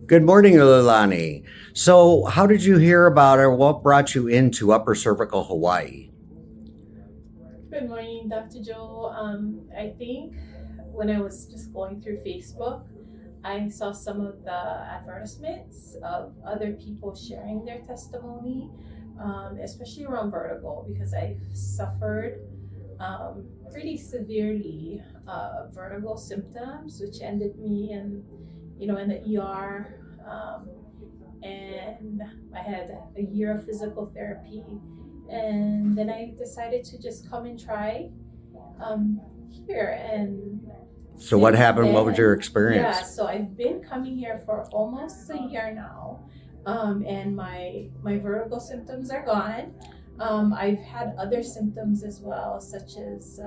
Good morning, Ululani. So, how did you hear about it? What brought you into Upper Cervical Hawaii? Good morning, Dr. Joe. I think when I was just going through Facebook, I saw some of the advertisements of other people sharing their testimony, especially around vertigo, because I suffered pretty severely vertigo symptoms, which ended me in the ER. And I had a year of physical therapy. And then I decided to just come and try um, here. And So, what since happened? What was your then, yeah, experience? so I've been coming here for almost a year now. And my vertigo symptoms are gone. I've had other symptoms as well, such as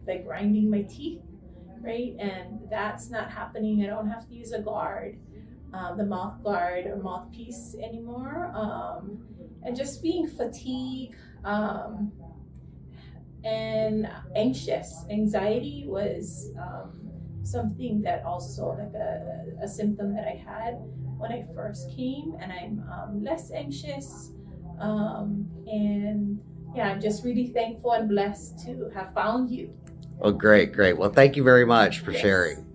like grinding my teeth, right? And that's not happening. I don't have to use a guard, the mouth guard or mouthpiece anymore. And just being fatigued and anxious. Anxiety was something that also like a symptom that I had when I first came, and I'm less anxious. And yeah, I'm just really thankful and blessed to have found you. Oh, great, great. Well, thank you very much for Yes. sharing.